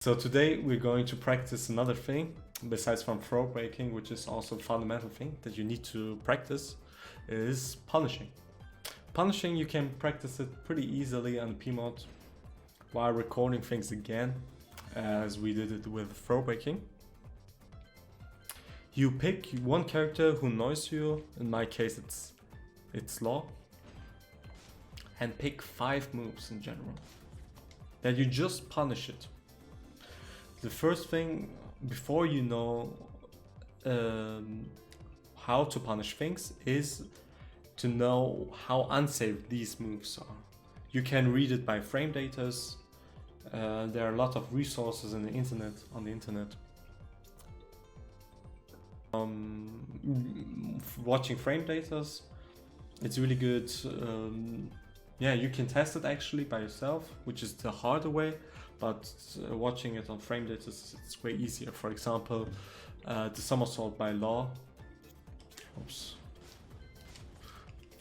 So today we're going to practice another thing besides from throw breaking, which is also a fundamental thing that you need to practice, is punishing. Punishing, you can practice it pretty easily on P mode while recording things again, as we did it with throw breaking. You pick one character who annoys you, in my case it's Law, and pick 5 moves in general. Then you just punish it. The first thing, before you know how to punish things, is to know how unsafe these moves are. You can read it by frame datas. There are a lot of resources on the internet. Watching frame datas, it's really good. Yeah, you can test it actually by yourself, which is the harder way. But watching it on frame data, it's way easier. For example, the somersault by Law. Oops.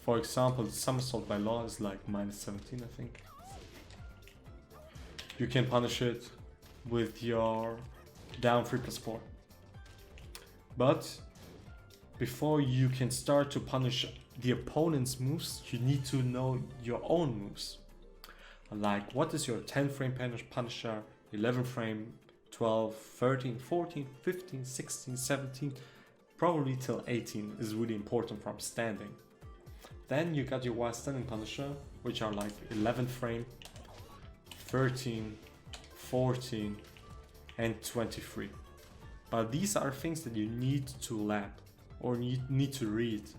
For example, the somersault by Law is like -17, I think. You can punish it with your down 3+4. But before you can start to punish the opponent's moves, you need to know your own moves. Like, what is your 10 frame punisher, 11 frame, 12, 13, 14, 15, 16, 17, probably till 18 is really important from standing. Then you got your while standing punisher, which are like 11 frame, 13, 14, and 23. But these are things that you need to lab or need to read.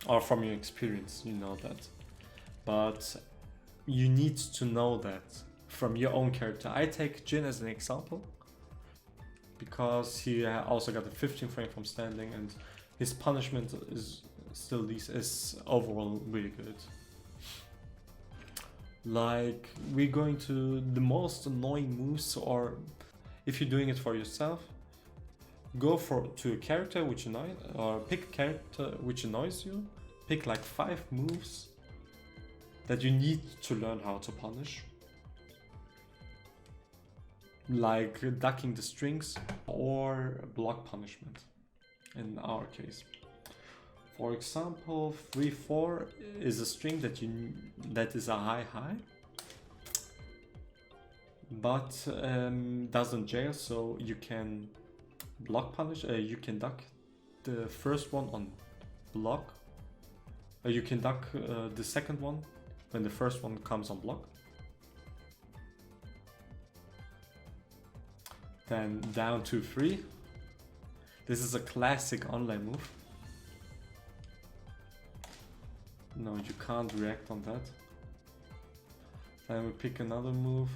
Or from your experience, you know that. But you need to know that from your own character. I take Jin as an example because he also got a 15 frame from standing, and his punishment is overall really good. Like, we're going to the most annoying moves, or if you're doing it for yourself, go to a character which annoys, or pick a character which annoys you. Pick like 5 moves that you need to learn how to punish, like ducking the strings or block punishment in our case. For example, 3-4 is a string that is a high, but doesn't jail, so you can block punish. You can duck the first one on block. You can duck the second one when the first one comes on block. Then down 2-3. This is a classic online move. No, you can't react on that. Then we pick another move.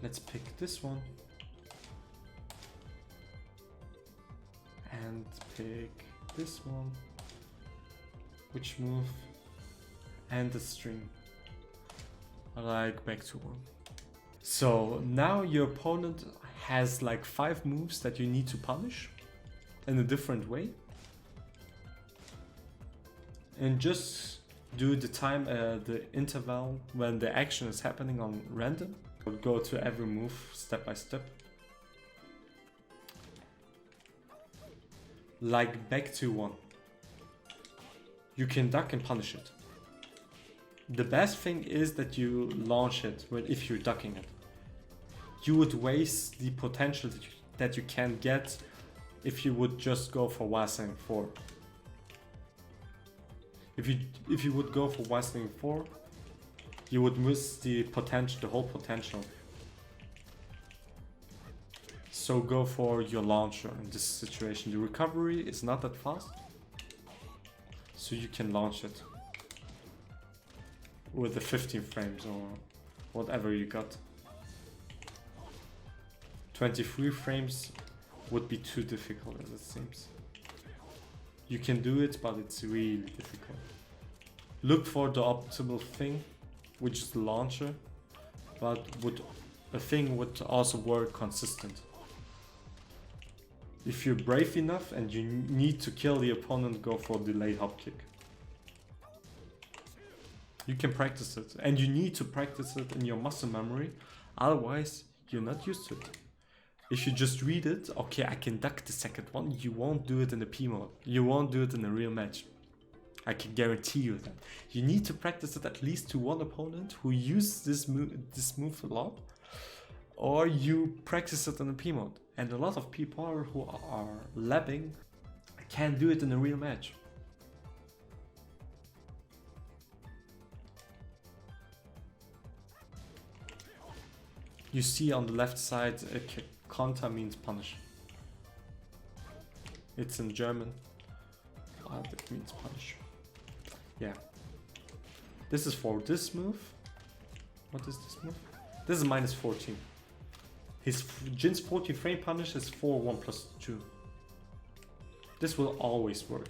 Let's pick this one. And pick this one. Which move? And the string. Like back to 1. So now your opponent has like 5 moves that you need to punish in a different way. And just do the time, the interval when the action is happening on random. Go to every move step by step. Like back to 1. You can duck and punish it. The best thing is that you launch it if you're ducking it. You would waste the potential that you can get if you would just go for Wasang 4. If you would go for Wasang 4, you would miss the whole potential. So go for your launcher in this situation. The recovery is not that fast, so you can launch it with the 15 frames or whatever you got. 23 frames would be too difficult, as it seems. You can do it, but it's really difficult. Look for the optimal thing, which is the launcher, but a thing would also work consistent. If you're brave enough and you need to kill the opponent, go for delayed hop kick. You can practice it, and you need to practice it in your muscle memory, otherwise you're not used to it. If you just read it, okay, I can duck the second one, you won't do it in the P mode. You won't do it in a real match. I can guarantee you that. You need to practice it at least to one opponent who uses this move a lot, or you practice it in the P mode. And a lot of people who are labbing can't do it in a real match. You see on the left side, Konter means punish. It's in German. It means punish. Yeah. This is for this move. What is this move? This is minus 14. Jin's 14 frame punish is 4-1+2. This will always work.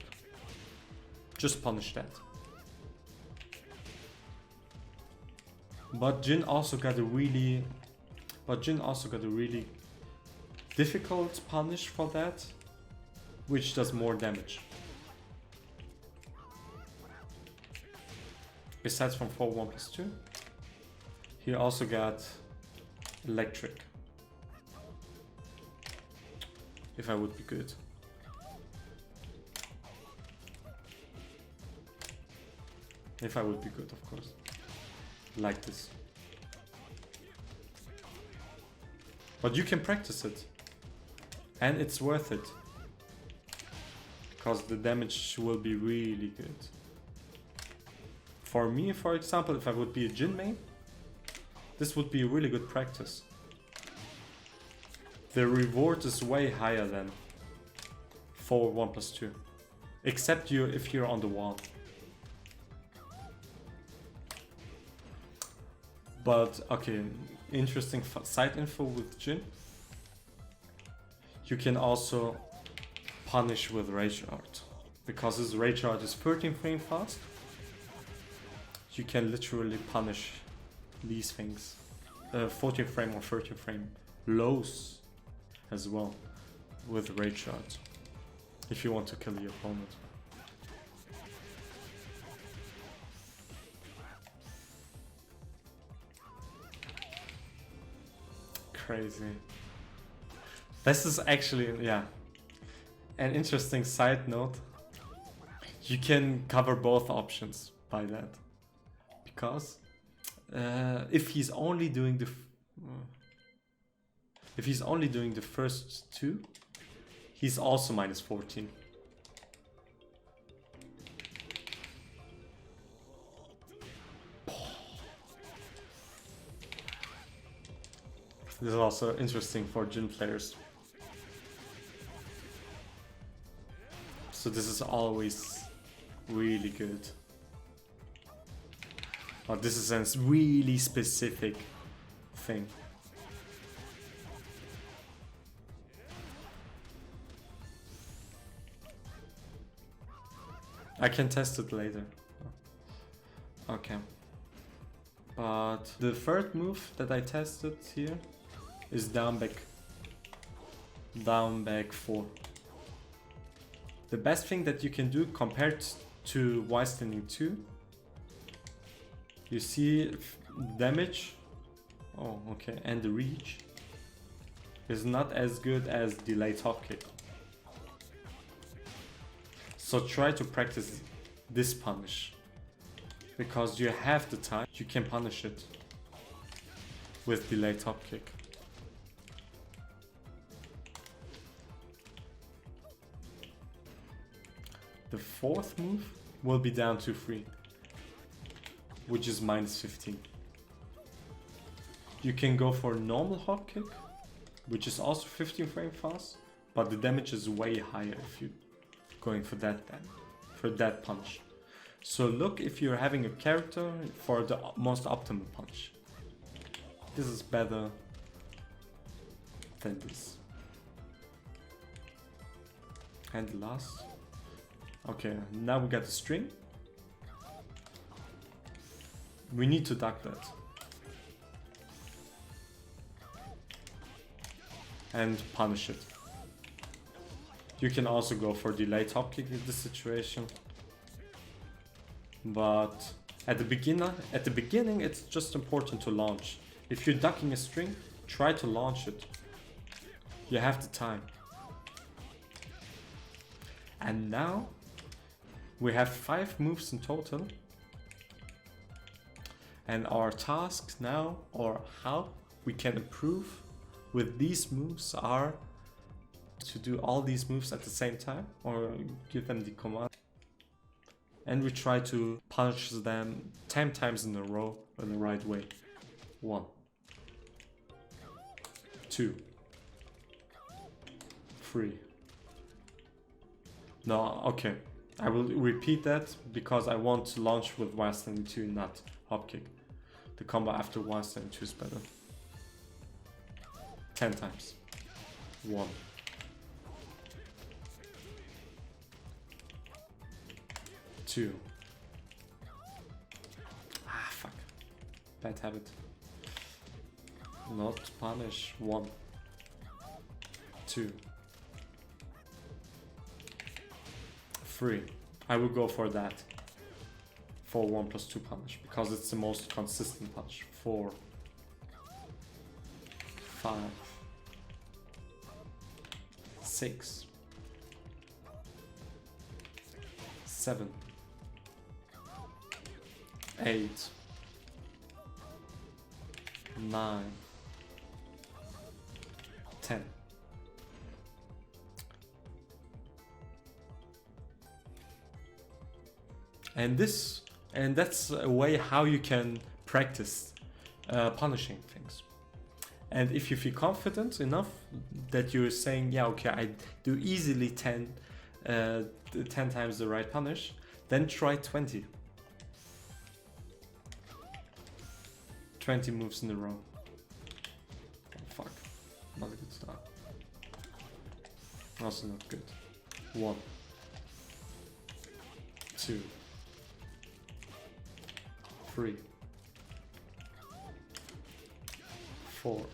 Just punish that. But Jin also got a really difficult punish for that, which does more damage. Besides from 4-1+2, he also got electric. If I would be good. If I would be good, of course. Like this. But you can practice it. And it's worth it. Because the damage will be really good. For me, for example, if I would be a Jin main, this would be a really good practice. The reward is way higher than 4-1+2. Except if you're on the wall. But okay, interesting side info with Jin. You can also punish with Rage Art. Because his Rage Art is 13 frame fast. You can literally punish these things. 14 frame or 13 frame lows as well with Rage Art. If you want to kill the opponent. Crazy. This is actually, yeah, an interesting side note. You can cover both options by that. Because if he's only doing the first two, he's also minus 14. This is also interesting for Jin players. So this is always really good. But this is a really specific thing. I can test it later. Okay. But the third move that I tested here is down back 4. The best thing that you can do compared to Y standing 2, you see damage, oh okay, and the reach is not as good as delay top kick. So try to practice this punish, because you have the time, you can punish it with delay top kick. The fourth move will be down to 3, which is minus 15. You can go for normal hop kick, which is also 15 frame fast, but the damage is way higher if you're going for that punch. So look if you're having a character for the most optimal punch. This is better than this. And the last. Okay, now we got the string. We need to duck that. And punish it. You can also go for delay top kick in this situation. But At the beginning, it's just important to launch. If you're ducking a string, try to launch it. You have the time. And now we have 5 moves in total. And our task now, or how we can improve with these moves, are to do all these moves at the same time, or give them the command. And we try to punish them 10 times in a row in the right way. 1, 2, 3. No, okay. I will repeat that because I want to launch with Y standing 2, not hop kick. The combo after Y standing 2 is better. 10 times. 1. 2. Ah, fuck. Bad habit. Not punish. 1. 2. 3. I will go for that. For 1 plus 2 punish, because it's the most consistent punish. 4. 5. 6. 7. 8. 9. 10. And that's a way how you can practice punishing things. And if you feel confident enough that you're saying, yeah, okay, I do easily 10 times the right punish, then try 20. 20 moves in a row. Oh, fuck. Not a good start. Also not good. 1. 2. 3. 4.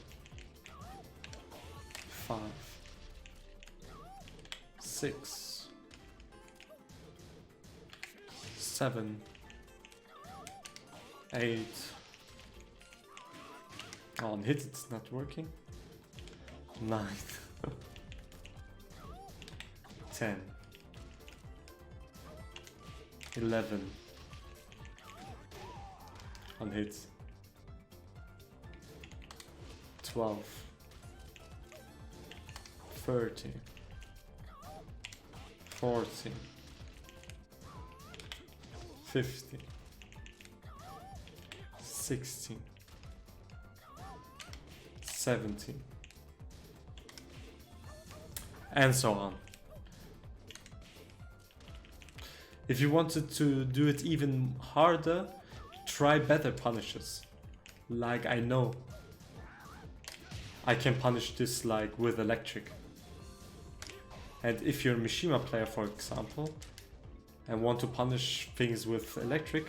5. 6. 7. 8. Oh, on hit it's not working. 9. 10. 11. On hits. 12. 13. 14. 15. 16. 17. And so on. If you wanted to do it even harder, try better punishes. Like, I know I can punish this like with electric. And if you're a Mishima player, for example, and want to punish things with electric,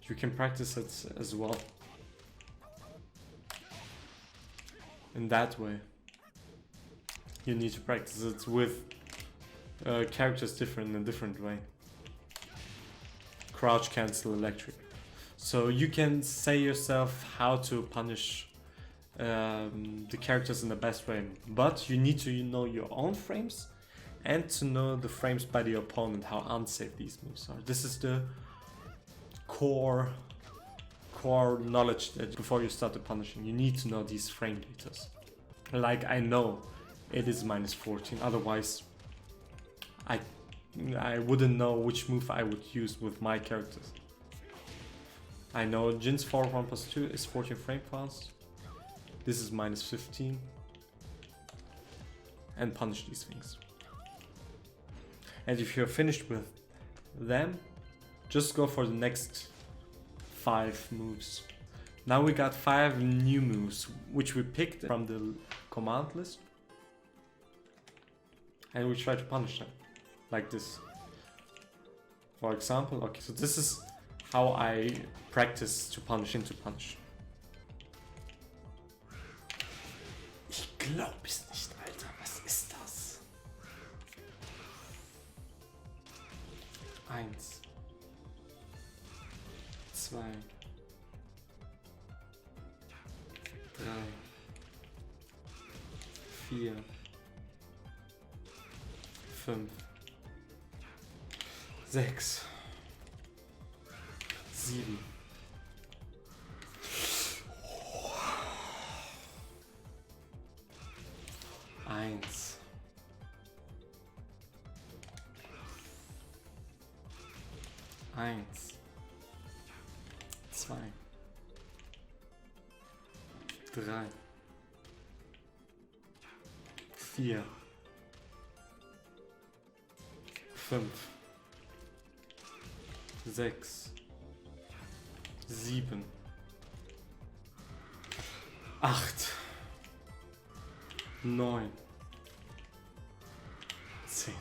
you can practice it as well. In that way. You need to practice it with characters different in a different way. Crouch cancel electric. So you can say yourself how to punish the characters in the best way, but you need to know your own frames and to know the frames by the opponent, how unsafe these moves are. This is the core knowledge that before you start the punishing, you need to know these frame datas. Like, I know it is -14, otherwise I wouldn't know which move I would use with my characters. I know Jin's 4-1 plus 2 is 14 frame fast. This is -15. And punish these things. And if you're finished with them, just go for the next 5 moves. Now we got 5 new moves, which we picked from the command list. And we try to punish them. Like this. For example, okay, so this is how I practice to punish into punish. Ich glaub es nicht, Alter. Was ist das? 1. 2, 3, 4, 5, 6, 7, 1. Eins, 2, 3, 4, 5, 6, 7, 8, 9, 10.